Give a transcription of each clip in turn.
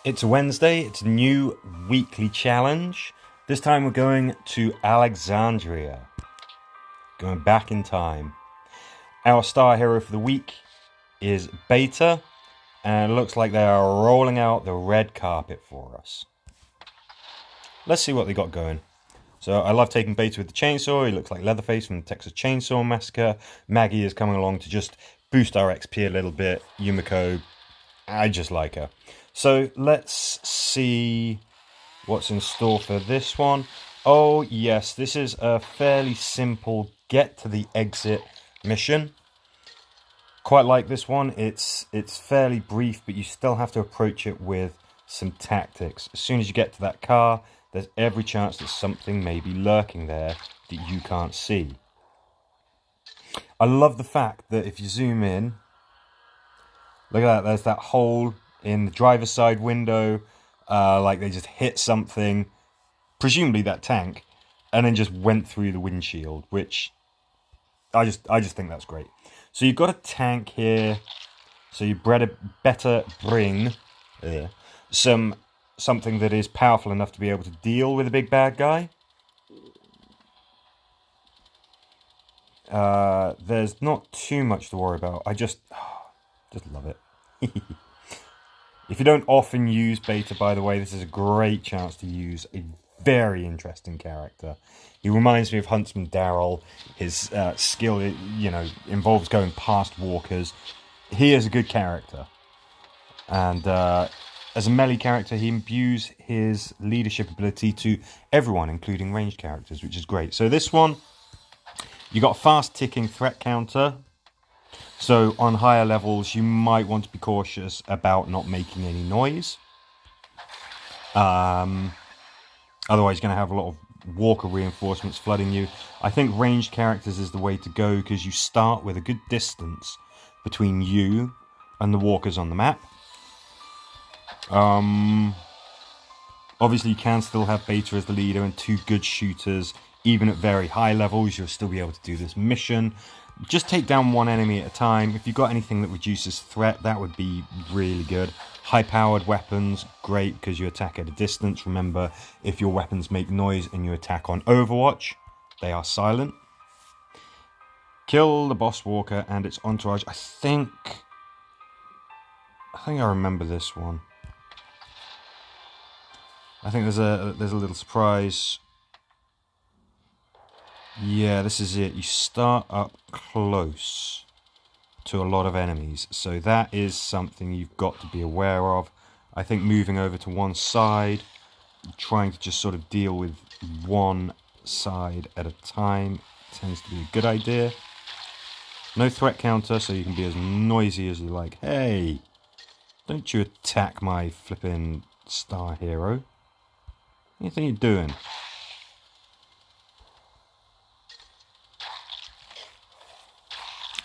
It's Wednesday, it's a new weekly challenge. This time we're going to Alexandria. Going back in time. Our star hero for the week is Beta, and it looks like they are rolling out the red carpet for us. Let's see what they got going. So I love taking Beta with the chainsaw. He looks like Leatherface from the Texas Chainsaw Massacre. Maggie is coming along to just boost our XP a little bit. Yumiko, I just like her. So let's see what's in store for this one. Oh yes, this is a fairly simple get to the exit mission. Quite like this one. It's fairly brief, but you still have to approach it with some tactics. As soon as you get to that car, there's every chance that something may be lurking there that you can't see. I love the fact that if you zoom in, look at that, there's that hole in the driver's side window, like they just hit something, presumably that tank, and then just went through the windshield, which I just think that's great. So you've got a tank here, so you better bring something that is powerful enough to be able to deal with a big bad guy. There's not too much to worry about. I just love it. If you don't often use Beta, by the way, this is a great chance to use a very interesting character. He reminds me of Huntsman Daryl. His skill, involves going past walkers. He is a good character. And as a melee character, he imbues his leadership ability to everyone, including ranged characters, which is great. So this one, you got a fast ticking threat counter. So on higher levels, you might want to be cautious about not making any noise. Otherwise, you're going to have a lot of walker reinforcements flooding you. I think ranged characters is the way to go because you start with a good distance between you and the walkers on the map. Obviously, you can still have Beta as the leader and two good shooters. Even at very high levels, you'll still be able to do this mission. Just take down one enemy at a time. If you've got anything that reduces threat, that would be really good. High-powered weapons, great because you attack at a distance. Remember, if your weapons make noise and you attack on Overwatch, they are silent. Kill the boss walker and its entourage. I think I remember this one. I think there's a little surprise. Yeah, this is it. You start up close to a lot of enemies. So that is something you've got to be aware of. I think moving over to one side, trying to just sort of deal with one side at a time tends to be a good idea. No threat counter, so you can be as noisy as you like. Hey, don't you attack my flipping star hero. What do you think you're doing?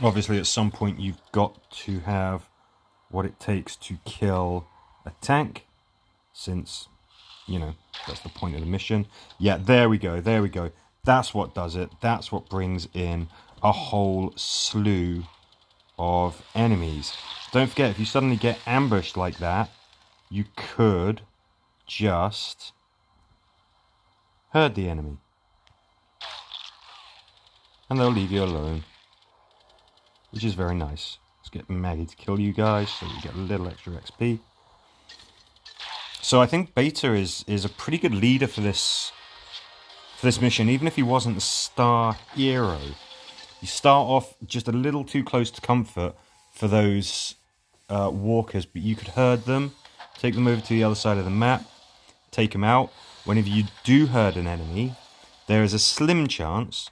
Obviously, at some point, you've got to have what it takes to kill a tank, since, that's the point of the mission. Yeah, there we go. That's what does it. That's what brings in a whole slew of enemies. Don't forget, if you suddenly get ambushed like that, you could just hurt the enemy. And they'll leave you alone, which is very nice. Let's get Maggie to kill you guys so we get a little extra XP. So I think Beta is a pretty good leader for this mission, even if he wasn't the star hero. You start off just a little too close to comfort for those walkers, but you could herd them, take them over to the other side of the map, take them out. Whenever you do herd an enemy, there is a slim chance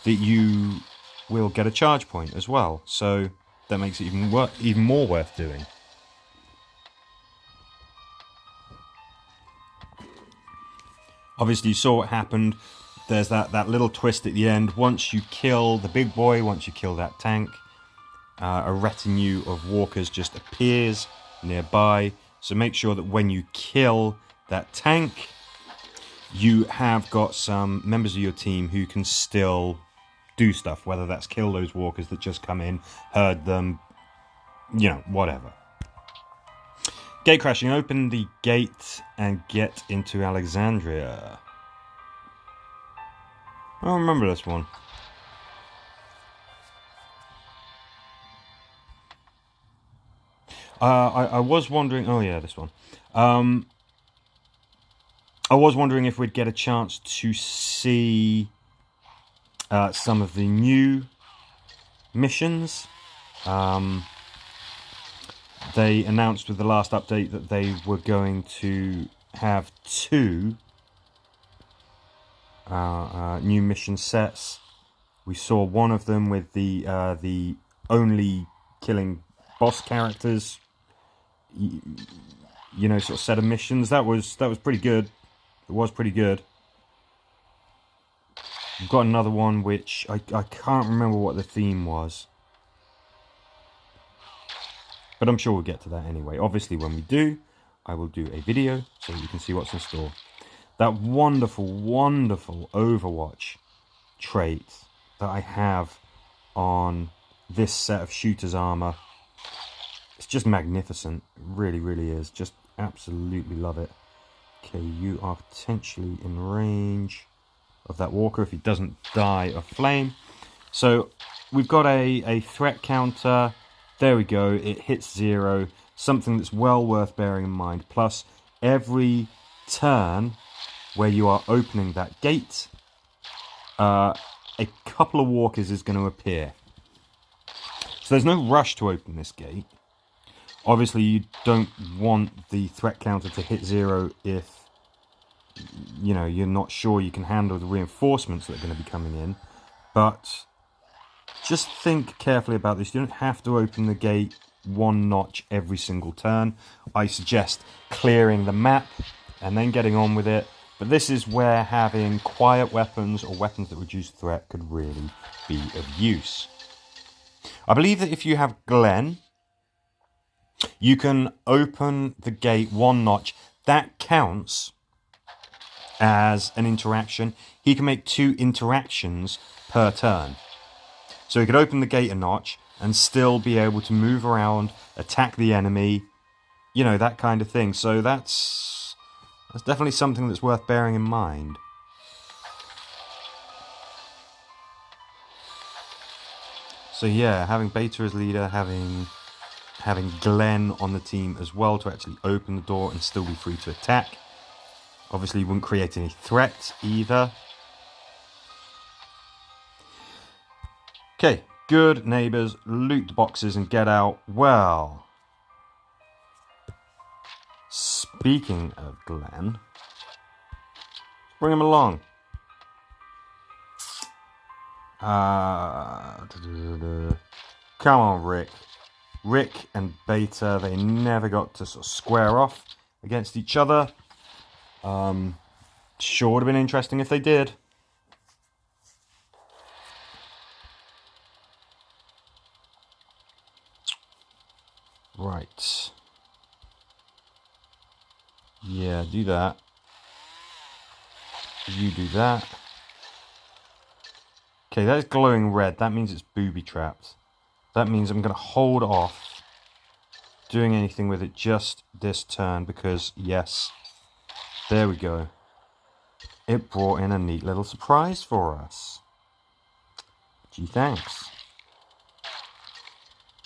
that you will get a charge point as well, so that makes it even more worth doing. Obviously, you saw what happened. There's that little twist at the end. Once you kill the big boy, once you kill that tank, a retinue of walkers just appears nearby. So make sure that when you kill that tank, you have got some members of your team who can still do stuff, whether that's kill those walkers that just come in, herd them, whatever. Gate crashing. Open the gate and get into Alexandria. I don't remember this one. I was wondering... Oh, yeah, this one. I was wondering if we'd get a chance to see some of the new missions. They announced with the last update that they were going to have 2 new mission sets. We saw one of them with the only killing boss characters, you know, sort of set of missions. That was pretty good. It was pretty good. We've got another one which I can't remember what the theme was, but I'm sure we'll get to that anyway. Obviously, when we do, I will do a video so you can see what's in store. That wonderful, wonderful Overwatch trait that I have on this set of shooter's armor. It's just magnificent. It really, really is. Just absolutely love it. Okay, you are potentially in range of that walker if he doesn't die of flame. So we've got a threat counter. There we go. It hits 0. Something that's well worth bearing in mind. Plus, every turn where you are opening that gate, a couple of walkers is going to appear. So there's no rush to open this gate. Obviously, you don't want the threat counter to hit 0 if, you know, you're not sure you can handle the reinforcements that are going to be coming in. But just think carefully about this. You don't have to open the gate 1 notch every single turn. I suggest clearing the map and then getting on with it. But this is where having quiet weapons or weapons that reduce threat could really be of use. I believe that if you have Glenn, you can open the gate 1 notch. That counts as an interaction. He can make 2 interactions per turn. So he could open the gate a notch and still be able to move around, attack the enemy, you know, that kind of thing. So that's definitely something that's worth bearing in mind. So yeah, having Beta as leader, having Glenn on the team as well to actually open the door and still be free to attack. Obviously, you wouldn't create any threats either. Okay, good neighbours, loot the boxes and get out. Well, speaking of Glenn, bring him along. Come on, Rick. Rick and Beta, they never got to sort of square off against each other. Sure would have been interesting if they did. Right. Yeah, do that. You do that. Okay, that is glowing red. That means it's booby trapped. That means I'm going to hold off doing anything with it just this turn because, yes, there we go. It brought in a neat little surprise for us. Gee, thanks.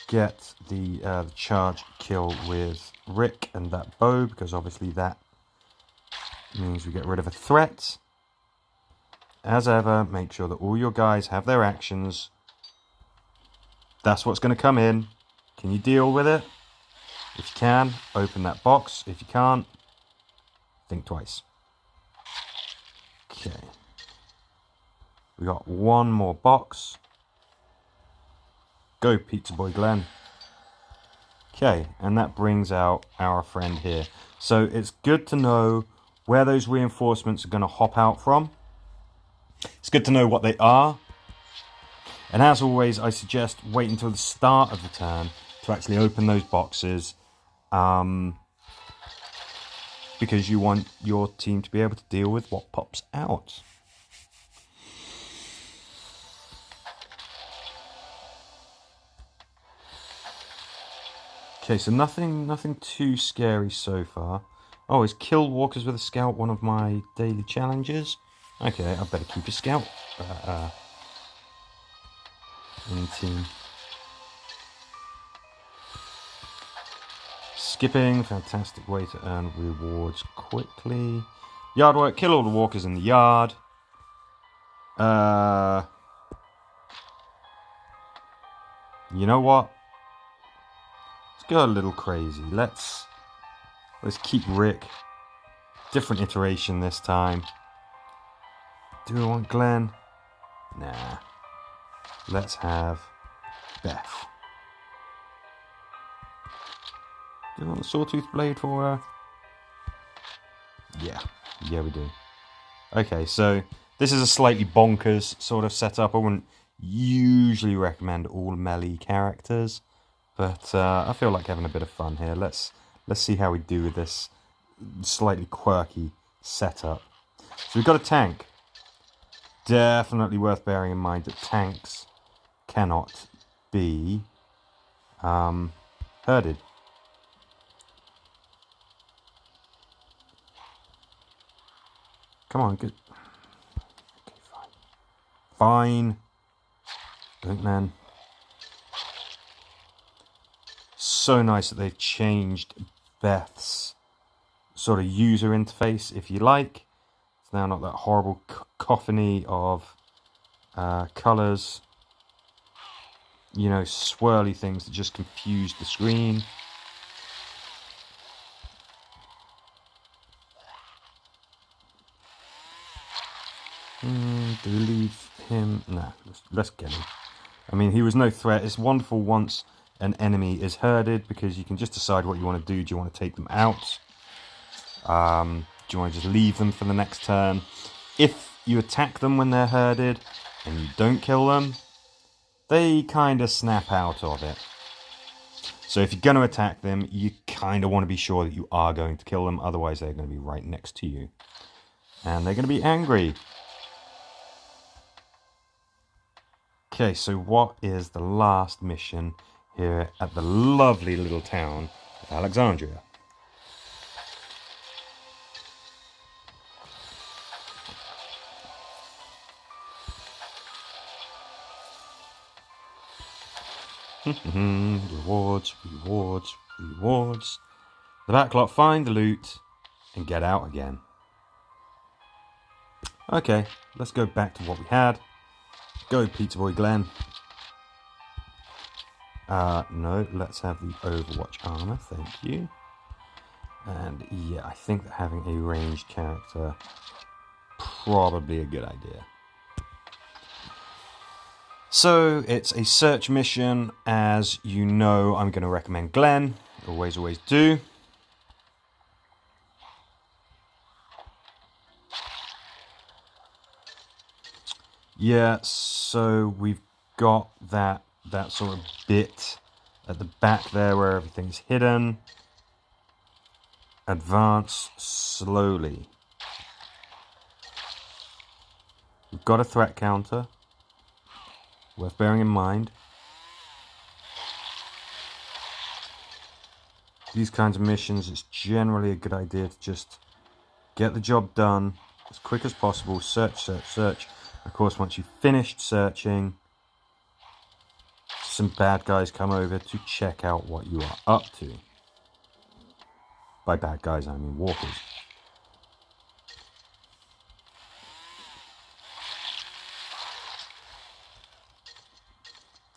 Get the charge kill with Rick and that bow because obviously that means we get rid of a threat. As ever, make sure that all your guys have their actions. That's what's going to come in. Can you deal with it? If you can, open that box. If you can't, think twice. Okay. We got one more box. Go, Pizza Boy Glenn. Okay, and that brings out our friend here. So it's good to know where those reinforcements are going to hop out from. It's good to know what they are. And as always, I suggest wait until the start of the turn to actually open those boxes. Because you want your team to be able to deal with what pops out. Okay, so nothing too scary so far. Oh, is kill walkers with a scout one of my daily challenges? Okay, I better keep a scout in the team. Skipping, fantastic way to earn rewards quickly. Yard work, kill all the walkers in the yard. You know what? Let's go a little crazy. Let's keep Rick. Different iteration this time. Do I want Glenn? Nah. Let's have Beth. Do you want the sawtooth blade for her? Yeah, we do. Okay, so this is a slightly bonkers sort of setup. I wouldn't usually recommend all melee characters, but I feel like having a bit of fun here. Let's see how we do with this slightly quirky setup. So we've got a tank. Definitely worth bearing in mind that tanks cannot be herded. Come on, good. Okay, fine. Fine. Don't, man. So nice that they've changed Beth's sort of user interface, if you like. It's now not that horrible cacophony of colours. You know, swirly things that just confuse the screen. Do we leave him? Nah, let's get him. I mean, he was no threat. It's wonderful once an enemy is herded because you can just decide what you want to do. Do you want to take them out? Do you want to just leave them for the next turn? If you attack them when they're herded and you don't kill them, they kind of snap out of it. So if you're going to attack them, you kind of want to be sure that you are going to kill them. Otherwise, they're going to be right next to you. And they're going to be angry. Okay, so what is the last mission here at the lovely little town of Alexandria? Rewards, rewards, rewards. The backlot, find the loot and get out again. Okay, let's go back to what we had. Go, Pizza Boy Glenn. No, let's have the Overwatch armor, thank you. And yeah, I think that having a ranged character probably a good idea. So it's a search mission. As you know, I'm going to recommend Glenn. Always do. Yeah, so we've got that sort of bit at the back there where everything's hidden. Advance slowly. We've got a threat counter. Worth bearing in mind. These kinds of missions, it's generally a good idea to just get the job done as quick as possible. Search, search, search. Of course, once you've finished searching, some bad guys come over to check out what you are up to. By bad guys, I mean walkers.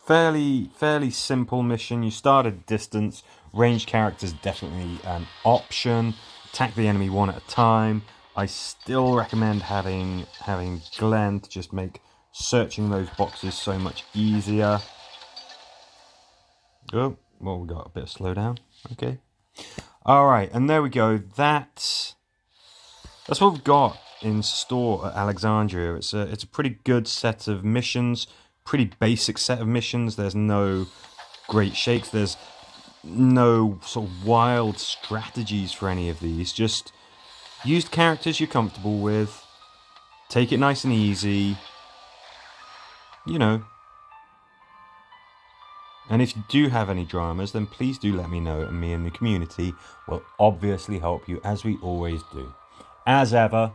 Fairly simple mission. You start at distance. Ranged characters definitely an option. Attack the enemy one at a time. I still recommend having Glenn to just make searching those boxes so much easier. Oh, well, we got a bit of slowdown. Okay. All right, and there we go. That's what we've got in store at Alexandria. It's a pretty good set of missions. Pretty basic set of missions. There's no great shakes. There's no sort of wild strategies for any of these. Just use the characters you're comfortable with. Take it nice and easy. You know. And if you do have any dramas, then please do let me know, and me and the community will obviously help you, as we always do. As ever,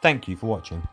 thank you for watching.